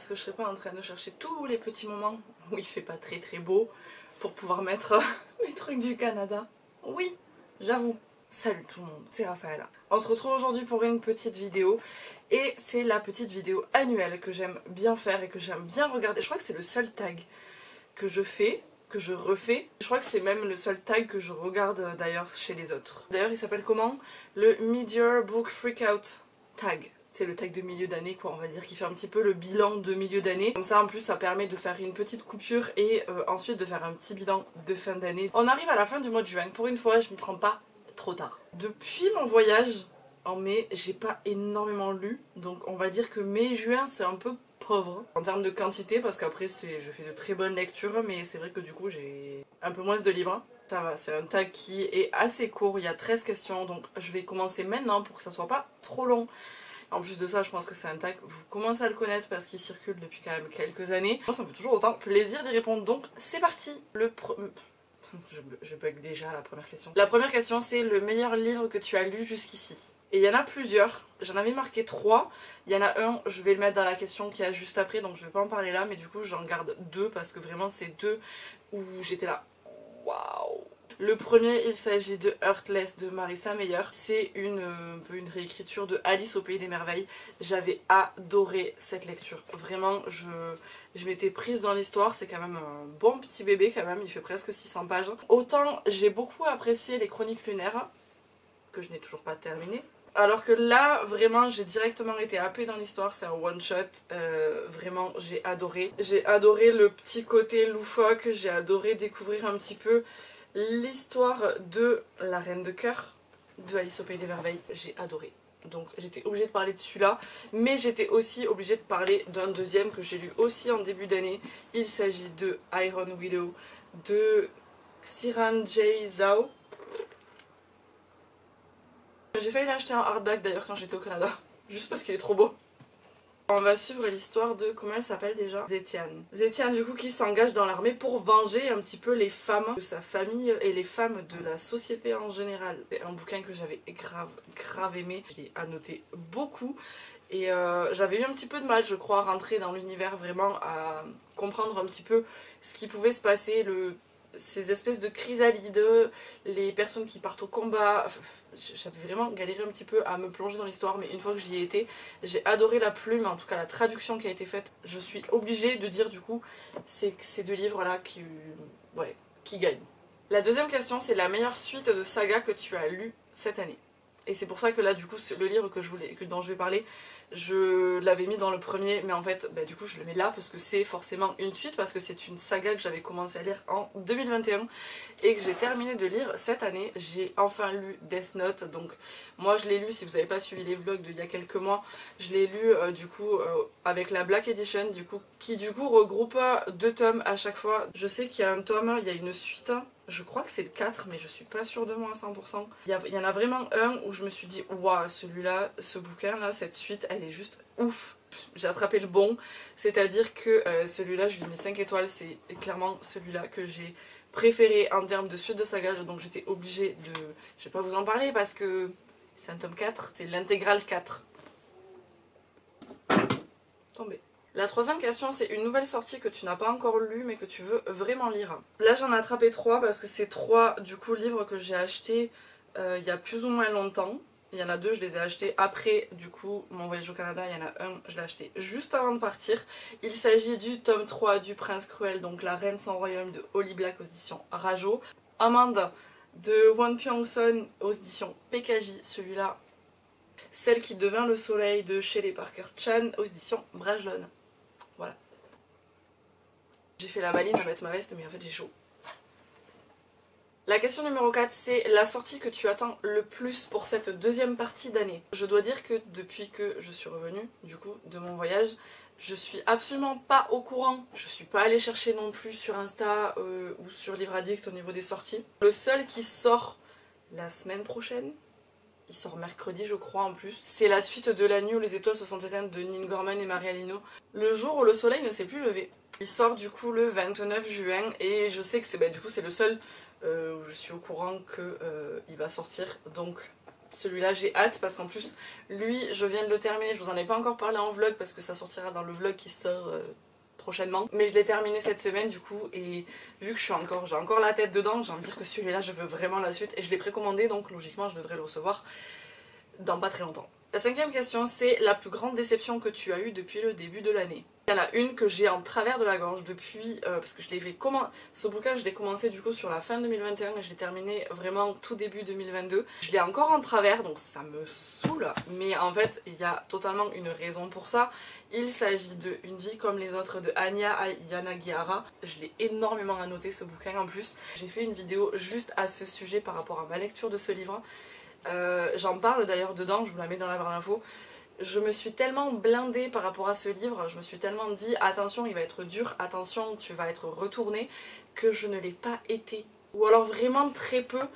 est-ce que je serais pas en train de chercher tous les petits moments où il fait pas très très beau pour pouvoir mettre mes trucs du Canada? Oui, j'avoue. Salut tout le monde, c'est Raphaëlla. On se retrouve aujourd'hui pour une petite vidéo et c'est la petite vidéo annuelle que j'aime bien faire et que j'aime bien regarder. Je crois que c'est le seul tag que je fais, que je refais. Je crois que c'est même le seul tag que je regarde d'ailleurs chez les autres. D'ailleurs il s'appelle comment? Le Mid-Year Book Freakout Tag. C'est le tag de milieu d'année quoi, on va dire, qui fait un petit peu le bilan de milieu d'année. Comme ça en plus ça permet de faire une petite coupure et ensuite de faire un petit bilan de fin d'année. On arrive à la fin du mois de juin, pour une fois je m'y prends pas trop tard. Depuis mon voyage en mai, j'ai pas énormément lu, donc on va dire que mai-juin c'est un peu pauvre en termes de quantité parce qu'après je fais de très bonnes lectures, mais c'est vrai que du coup j'ai un peu moins de livres. Ça va, c'est un tag qui est assez court, il y a 13 questions, donc je vais commencer maintenant pour que ça soit pas trop long. En plus de ça, je pense que c'est un tag, vous commencez à le connaître parce qu'il circule depuis quand même quelques années. Moi ça me fait toujours autant plaisir d'y répondre, donc c'est parti. Je bug déjà à la première question. La première question c'est le meilleur livre que tu as lu jusqu'ici. Et il y en a plusieurs, j'en avais marqué 3. Il y en a un, je vais le mettre dans la question qui a juste après, donc je vais pas en parler là, mais du coup j'en garde 2 parce que vraiment c'est 2 où j'étais là. Waouh! Le premier, il s'agit de Heartless de Marissa Meyer. C'est un peu une réécriture de Alice au Pays des Merveilles. J'avais adoré cette lecture. Vraiment, je m'étais prise dans l'histoire. C'est quand même un bon petit bébé quand même. Il fait presque 600 pages. Autant j'ai beaucoup apprécié les Chroniques lunaires, que je n'ai toujours pas terminé. Alors que là, vraiment, j'ai directement été happée dans l'histoire. C'est un one-shot. Vraiment, j'ai adoré. J'ai adoré le petit côté loufoque. J'ai adoré découvrir un petit peu l'histoire de la Reine de Cœur de Alice au Pays des Merveilles. J'ai adoré. Donc j'étais obligée de parler de celui-là. Mais j'étais aussi obligée de parler d'un deuxième que j'ai lu aussi en début d'année. Il s'agit de Iron Widow de Xiran Jay Zhao. J'ai failli l'acheter en hardback d'ailleurs quand j'étais au Canada, juste parce qu'il est trop beau. On va suivre l'histoire de, comment elle s'appelle déjà? Zetian. Zetian du coup qui s'engage dans l'armée pour venger un petit peu les femmes de sa famille et les femmes de la société en général. C'est un bouquin que j'avais grave aimé, je l'ai annoté beaucoup. Et j'avais eu un petit peu de mal je crois à rentrer dans l'univers, vraiment à comprendre un petit peu ce qui pouvait se passer, ces espèces de chrysalides, les personnes qui partent au combat. J'avais vraiment galéré un petit peu à me plonger dans l'histoire, mais une fois que j'y ai été, j'ai adoré la plume, en tout cas la traduction qui a été faite. Je suis obligée de dire du coup c'est ces 2 livres là qui gagnent. La deuxième question, c'est la meilleure suite de saga que tu as lu cette année. Et c'est pour ça que là du coup le livre dont je vais parler, je l'avais mis dans le premier, mais en fait du coup je le mets là parce que c'est forcément une suite, parce que c'est une saga que j'avais commencé à lire en 2021 et que j'ai terminé de lire cette année. J'ai enfin lu Death Note, donc moi je l'ai lu, si vous n'avez pas suivi les vlogs d'il y a quelques mois, je l'ai lu du coup avec la Black Edition du coup, qui du coup regroupe 2 tomes à chaque fois. Je sais qu'il y a un tome, il y a une suite. Je crois que c'est le 4, mais je suis pas sûre de moi à 100%. Il y en a vraiment un où je me suis dit, waouh, celui-là, ce bouquin-là, cette suite, elle est juste ouf. J'ai attrapé le bon, c'est-à-dire que celui-là, je lui ai mis 5 étoiles. C'est clairement celui-là que j'ai préféré en termes de suite de saga, donc j'étais obligée de... Je vais pas vous en parler parce que c'est un tome 4, c'est l'intégrale 4. Tombé. La troisième question, c'est une nouvelle sortie que tu n'as pas encore lue mais que tu veux vraiment lire. Là j'en ai attrapé 3 parce que c'est 3 du coup livres que j'ai achetés il y a plus ou moins longtemps. Il y en a 2, je les ai achetés après du coup mon voyage au Canada. Il y en a un, je l'ai acheté juste avant de partir. Il s'agit du tome 3 du Prince Cruel, donc La Reine sans Royaume de Holly Black aux éditions Rajo. Amanda de Won Pyong-son aux éditions PKJ, celui-là. Celle qui devint le soleil de Shelley Parker Chan aux éditions Brajlon. Voilà. J'ai fait la maline à mettre ma veste, mais en fait j'ai chaud. La question numéro 4, c'est la sortie que tu attends le plus pour cette deuxième partie d'année. Je dois dire que depuis que je suis revenue, du coup, de mon voyage, je suis absolument pas au courant. Je suis pas allée chercher non plus sur Insta ou sur Livre Addict au niveau des sorties. Le seul qui sort la semaine prochaine, il sort mercredi je crois en plus, c'est la suite de La nuit où les étoiles se sont éteintes de Nin Gorman et Maria Lino. Le jour où le soleil ne s'est plus levé. Il sort du coup le 29 juin et je sais que c'est du coup c'est le seul où je suis au courant qu'il va sortir, donc Celui-là j'ai hâte parce qu'en plus lui je viens de le terminer, je vous en ai pas encore parlé en vlog parce que ça sortira dans le vlog qui sort prochainement. Mais je l'ai terminé cette semaine du coup et vu que j'ai encore la tête dedans, j'ai envie de dire que celui-là je veux vraiment la suite et je l'ai précommandé donc logiquement je devrais le recevoir dans pas très longtemps. La cinquième question c'est la plus grande déception que tu as eue depuis le début de l'année. Il y en a une que j'ai en travers de la gorge depuis, parce que ce bouquin je l'ai commencé du coup sur la fin 2021 et je l'ai terminé vraiment tout début 2022. Je l'ai encore en travers donc ça me saoule, mais en fait il y a totalement une raison pour ça. Il s'agit de Une vie comme les autres de Anya Yanagihara. Je l'ai énormément annoté ce bouquin en plus. J'ai fait une vidéo juste à ce sujet par rapport à ma lecture de ce livre. J'en parle d'ailleurs dedans, je vous la mets dans la barre d'infos. Je me suis tellement blindée par rapport à ce livre, je me suis tellement dit attention il va être dur, attention tu vas être retournée, que je ne l'ai pas été. Ou alors vraiment très peu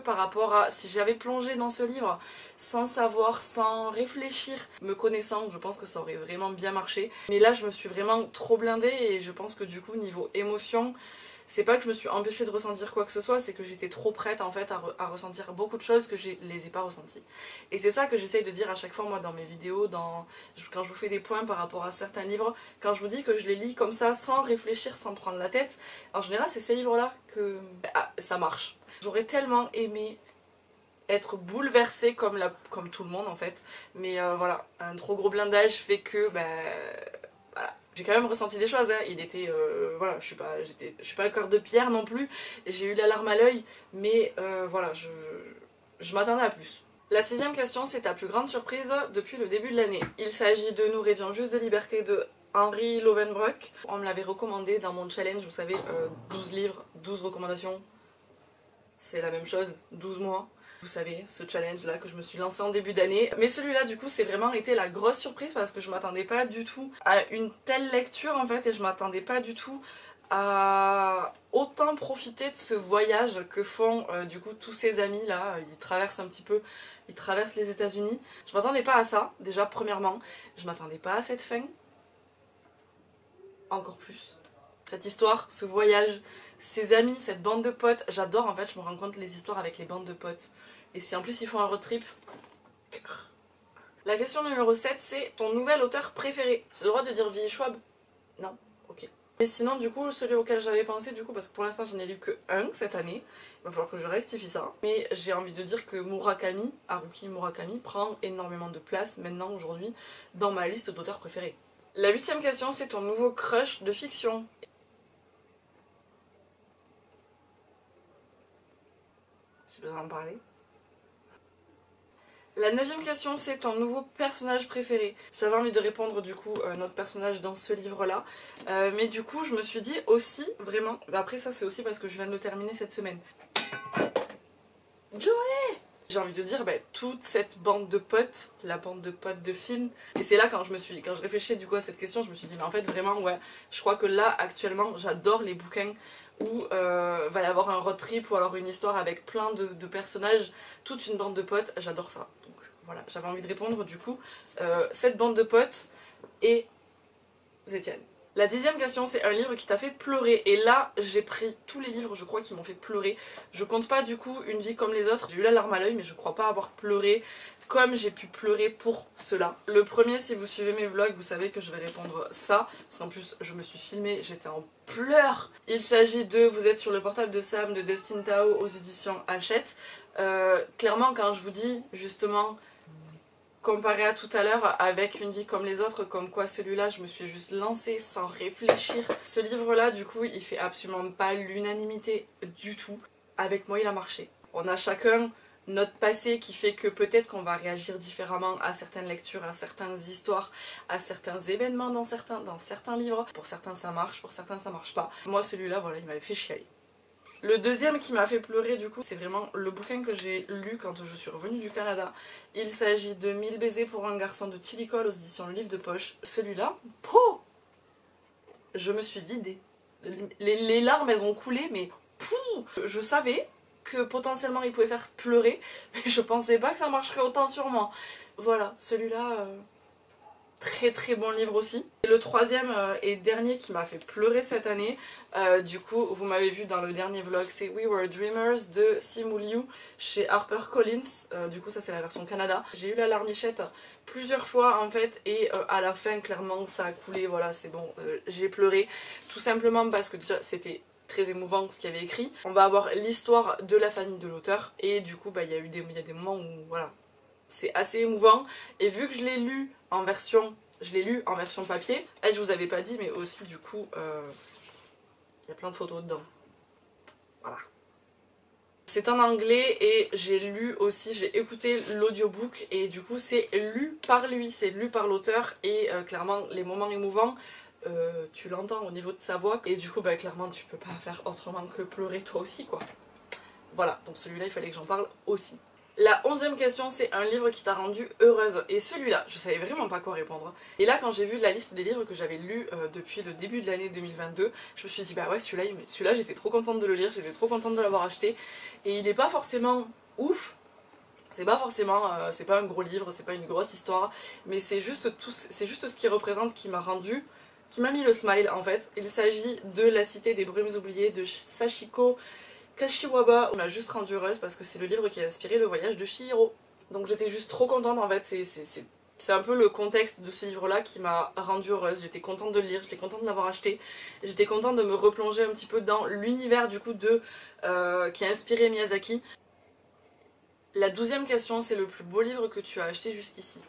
par rapport à si j'avais plongé dans ce livre sans savoir, sans réfléchir, me connaissant, je pense que ça aurait vraiment bien marché. Mais là je me suis vraiment trop blindée et je pense que du coup niveau émotion, c'est pas que je me suis empêchée de ressentir quoi que ce soit, c'est que j'étais trop prête en fait à ressentir beaucoup de choses que je les ai pas ressenties. Et c'est ça que j'essaye de dire à chaque fois moi dans mes vidéos, quand je vous fais des points par rapport à certains livres, quand je vous dis que je les lis comme ça sans réfléchir, sans prendre la tête, en général c'est ces livres-là que ça marche. J'aurais tellement aimé être bouleversée comme tout le monde en fait, mais voilà, un trop gros blindage fait que voilà. J'ai quand même ressenti des choses, hein. Il était, voilà, je suis pas un cœur de pierre non plus, j'ai eu la larme à l'œil, mais voilà, je m'attendais à plus. La sixième question, c'est ta plus grande surprise depuis le début de l'année. Il s'agit de Nous rêvions juste de liberté de Henry Lovenbroek. On me l'avait recommandé dans mon challenge, vous savez, 12 livres, 12 recommandations, c'est la même chose, 12 mois. Vous savez, ce challenge là que je me suis lancé en début d'année. Mais celui-là du coup c'est vraiment été la grosse surprise parce que je m'attendais pas du tout à une telle lecture en fait et je m'attendais pas du tout à autant profiter de ce voyage que font du coup tous ces amis là. Ils traversent les États-Unis. Je m'attendais pas à ça déjà premièrement. Je m'attendais pas à cette fin. Encore plus. Cette histoire, ce voyage, ces amis, cette bande de potes, j'adore en fait, je me rends compte les histoires avec les bandes de potes. Et si en plus ils font un road trip, cœur. La question numéro 7 c'est ton nouvel auteur préféré. J'ai le droit de dire V.E. Schwab? Non? Ok. Et sinon du coup celui auquel j'avais pensé du coup, parce que pour l'instant je n'ai lu que un cette année, il va falloir que je rectifie ça. Mais j'ai envie de dire que Murakami, Haruki Murakami, prend énormément de place maintenant aujourd'hui dans ma liste d'auteurs préférés. La 8ème question c'est ton nouveau crush de fiction. J'ai besoin d'en parler. La 9ème question c'est ton nouveau personnage préféré. J'avais envie de répondre du coup notre personnage dans ce livre là. Mais du coup je me suis dit aussi vraiment, après ça c'est aussi parce que je viens de le terminer cette semaine. Joey! J'ai envie de dire toute cette bande de potes, la bande de potes de film. Et c'est là quand je réfléchissais du coup à cette question, je me suis dit mais en fait vraiment ouais, je crois que là actuellement j'adore les bouquins où va y avoir un road trip ou alors une histoire avec plein de personnages, toute une bande de potes, j'adore ça. Donc voilà, j'avais envie de répondre du coup cette bande de potes et Zetienne. La 10ème question c'est un livre qui t'a fait pleurer et là j'ai pris tous les livres je crois qui m'ont fait pleurer. Je compte pas du coup Une vie comme les autres, j'ai eu la larme à l'œil mais je crois pas avoir pleuré comme j'ai pu pleurer pour cela. Le premier, si vous suivez mes vlogs vous savez que je vais répondre ça parce qu'en plus je me suis filmée, j'étais en pleurs. Il s'agit de Vous êtes sur le portable de Sam de Dustin Tao aux éditions Hachette. Clairement quand je vous dis justement comparé à tout à l'heure avec Une vie comme les autres, comme quoi celui-là je me suis juste lancée sans réfléchir. Ce livre là du coup il fait absolument pas l'unanimité du tout. Avec moi il a marché. On a chacun notre passé qui fait que peut-être qu'on va réagir différemment à certaines lectures, à certaines histoires, à certains événements dans certains livres. Pour certains ça marche, pour certains ça marche pas. Moi celui-là voilà il m'avait fait chialer. Le deuxième qui m'a fait pleurer du coup c'est vraiment le bouquin que j'ai lu quand je suis revenue du Canada. Il s'agit de 1000 baisers pour un garçon de Tilly Cole aux éditions Le Livre de Poche. Celui-là, je me suis vidée. Les larmes elles ont coulé mais je savais que potentiellement il pouvait faire pleurer mais je pensais pas que ça marcherait autant sur moi. Voilà, celui-là très très bon livre aussi. Et le troisième et dernier qui m'a fait pleurer cette année, du coup vous m'avez vu dans le dernier vlog, c'est We Were Dreamers de Simu Liu chez HarperCollins. Du coup ça c'est la version Canada. J'ai eu la larmichette plusieurs fois en fait et à la fin clairement ça a coulé, voilà c'est bon, j'ai pleuré tout simplement parce que déjà c'était très émouvant ce qu'il y avait écrit. On va avoir l'histoire de la famille de l'auteur et du coup il y a des moments où voilà, c'est assez émouvant et vu que je l'ai lu en version papier, et je vous avais pas dit mais aussi du coup il y a plein de photos dedans. Voilà. C'est en anglais et j'ai lu aussi, j'ai écouté l'audiobook et du coup c'est lu par lui, c'est lu par l'auteur et clairement les moments émouvants tu l'entends au niveau de sa voix et du coup bah clairement tu peux pas faire autrement que pleurer toi aussi quoi. Voilà, donc celui-là il fallait que j'en parle aussi. La 11e question, c'est un livre qui t'a rendu heureuse. Et celui-là, je savais vraiment pas quoi répondre. Et là, quand j'ai vu la liste des livres que j'avais lus depuis le début de l'année 2022, je me suis dit, bah ouais, celui-là j'étais trop contente de le lire, j'étais trop contente de l'avoir acheté. Et il est pas forcément ouf, c'est pas forcément, c'est pas un gros livre, c'est pas une grosse histoire, mais c'est juste ce qu'il représente qui m'a mis le smile en fait. Il s'agit de La Cité des Brumes Oubliées de Sachiko Kashiwaba. On m'a juste rendue heureuse parce que c'est le livre qui a inspiré le voyage de Chihiro. Donc j'étais juste trop contente en fait, c'est un peu le contexte de ce livre-là qui m'a rendue heureuse. J'étais contente de le lire, j'étais contente de l'avoir acheté, j'étais contente de me replonger un petit peu dans l'univers du coup qui a inspiré Miyazaki. La 12e question, c'est le plus beau livre que tu as acheté jusqu'ici.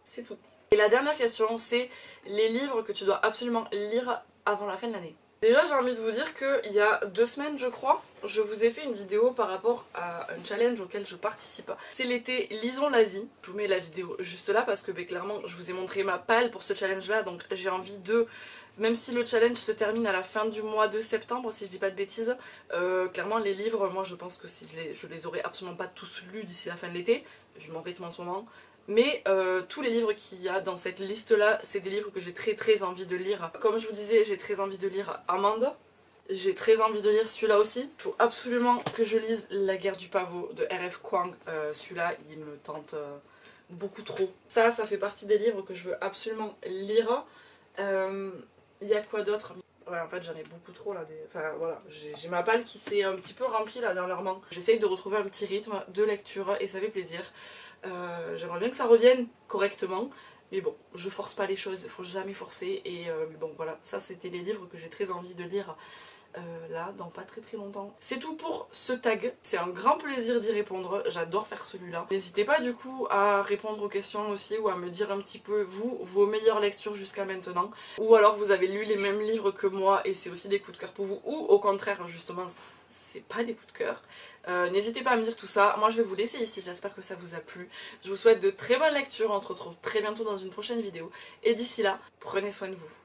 C'est tout. Et la dernière question, c'est les livres que tu dois absolument lire avant la fin de l'année. Déjà, j'ai envie de vous dire qu'il y a 2 semaines, je crois, je vous ai fait une vidéo par rapport à un challenge auquel je participe. C'est l'été Lisons l'Asie. Je vous mets la vidéo juste là parce que clairement, je vous ai montré ma palle pour ce challenge-là, donc j'ai envie de... Même si le challenge se termine à la fin du mois de septembre, si je dis pas de bêtises, clairement les livres, moi je pense que si je les aurais absolument pas tous lus d'ici la fin de l'été, vu mon rythme en ce moment. Mais tous les livres qu'il y a dans cette liste là, c'est des livres que j'ai très envie de lire. Comme je vous disais, j'ai très envie de lire Amande. J'ai très envie de lire celui-là aussi. Il faut absolument que je lise La Guerre du Pavot de R.F. Kuang. Celui-là, il me tente beaucoup trop. Ça fait partie des livres que je veux absolument lire. Il y a quoi d'autre? Ouais, en fait j'en ai beaucoup trop là, enfin voilà, j'ai ma palle qui s'est un petit peu remplie là dernièrement. J'essaye de retrouver un petit rythme de lecture et ça fait plaisir. J'aimerais bien que ça revienne correctement, mais bon, je force pas les choses, il faut jamais forcer. Et bon voilà, ça c'était les livres que j'ai très envie de lire là dans pas très longtemps. C'est tout pour ce tag, c'est un grand plaisir d'y répondre, j'adore faire celui-là. N'hésitez pas du coup à répondre aux questions aussi ou à me dire un petit peu vous, vos meilleures lectures jusqu'à maintenant. Ou alors vous avez lu les mêmes livres que moi et c'est aussi des coups de cœur pour vous, ou au contraire justement c'est pas des coups de cœur. N'hésitez pas à me dire tout ça. Moi je vais vous laisser ici, j'espère que ça vous a plu. Je vous souhaite de très bonnes lectures, on se retrouve très bientôt dans une prochaine vidéo. Et d'ici là, prenez soin de vous.